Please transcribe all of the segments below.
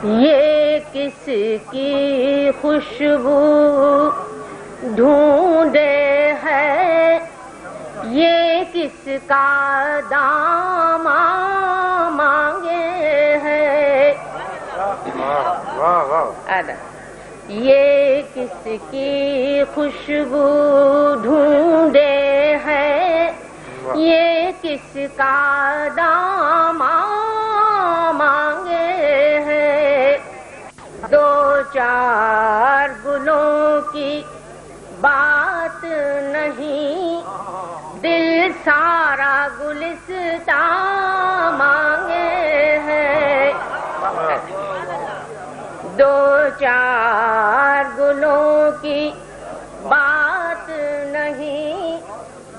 یہ کس کی خوشبو ڈھونڈے ہے، یہ کس کا دامن مانگے ہے، یہ کس کی خوشبو ڈھونڈے ہے، یہ کس کا دامن مانگے ہے، دو چار گلوں کی بات نہیں، دل سارا گلستان مانگے ہے، دو چار گلوں کی بات نہیں،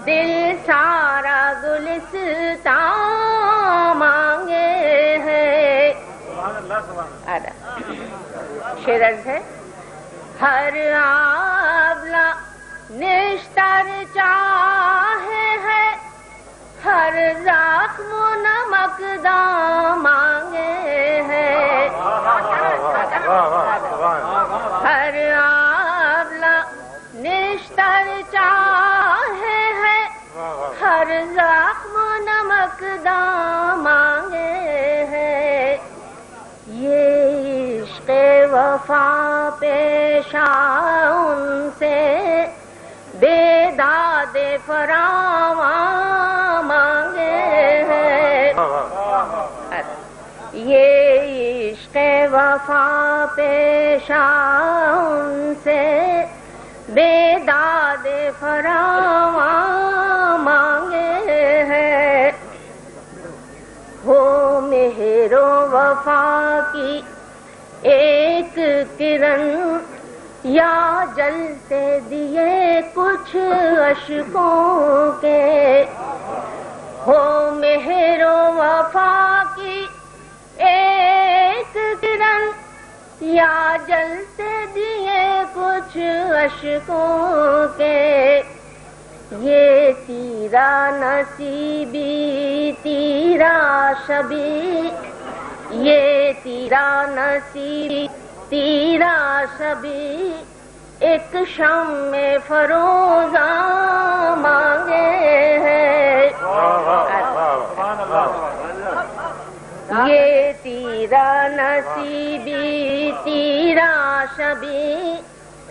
دل سارا گلستان مانگے ہے۔ شعر عرض ہے، ہر آبلہ نشتر چاہے ہے، ہر زخم و نمکداں مانگے ہے، ہر آبلہ نشتر چاہے ہے، ہر زخم و نمکداں مانگے ہے، یہ عشق وفا پیشہ ان سے بیداد فراواں مانگے ہے، یہ عشق وفا پیشہ ان سے بیداد فراواں مانگے ہے، ہو مہر و وفا کی ایک کرن، یا جلتے دیے کچھ اشکوں کے، ہو مہر و وفا کی ایک کرن، یا جلتے دیے کچھ اشکوں کے، یہ تیرا نصیبی تیرا شبی، یہ تیرا نصیبی تیرا شبی، ایک شمع فروزاں مانگے ہے، یہ تیرا نصیبی تیرا شبی،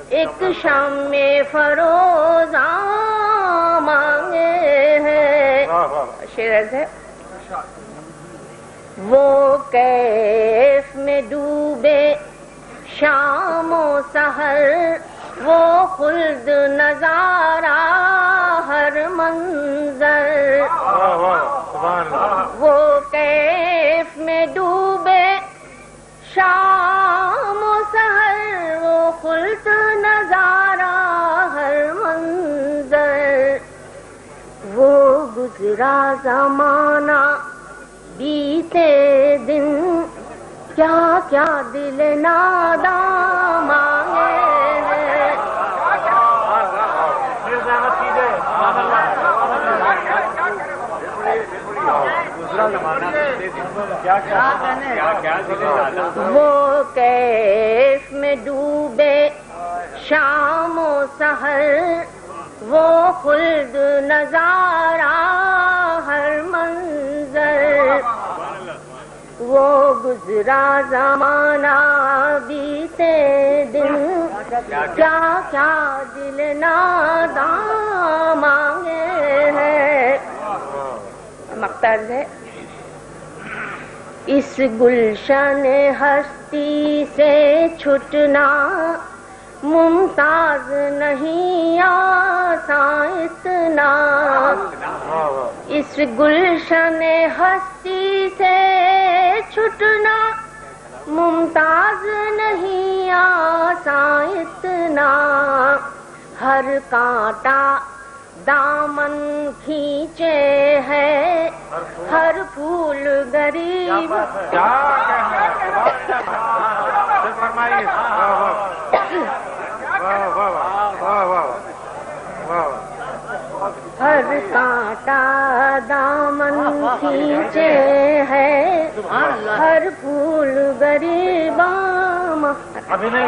ایک شمع فروزاں مانگے ہے۔ شعر ہے، وہ کیف میں ڈوبے شام و سحر، وہ خلد نظارہ ہر منظر، وہ کیف میں ڈوبے شام و سحر، وہ خلد نظارہ ہر منظر، وہ گزرا زمانہ بیتے دن، کیا کیا دل ناداں مانگے ہے، وہ کیف میں ڈوبے شام و سحر، وہ خلد نظارہ ہر منظر، وہ گزرا زمانہ بیتے دن، کیا کیا دل ناداں مانگے ہے۔ مقتل ہے، اس گلشن ہستی سے چھٹنا ممتاز نہیں آسان اتنا، اس گلشن ہستی سے چھٹنا ممتاز نہیں آسان اتنا، ہر کانٹا دامن کھینچے ہے، ہر پھول غریب ہر کانٹا دامن کھینچے ہے، ہر پھول غریباں ابھی نہیں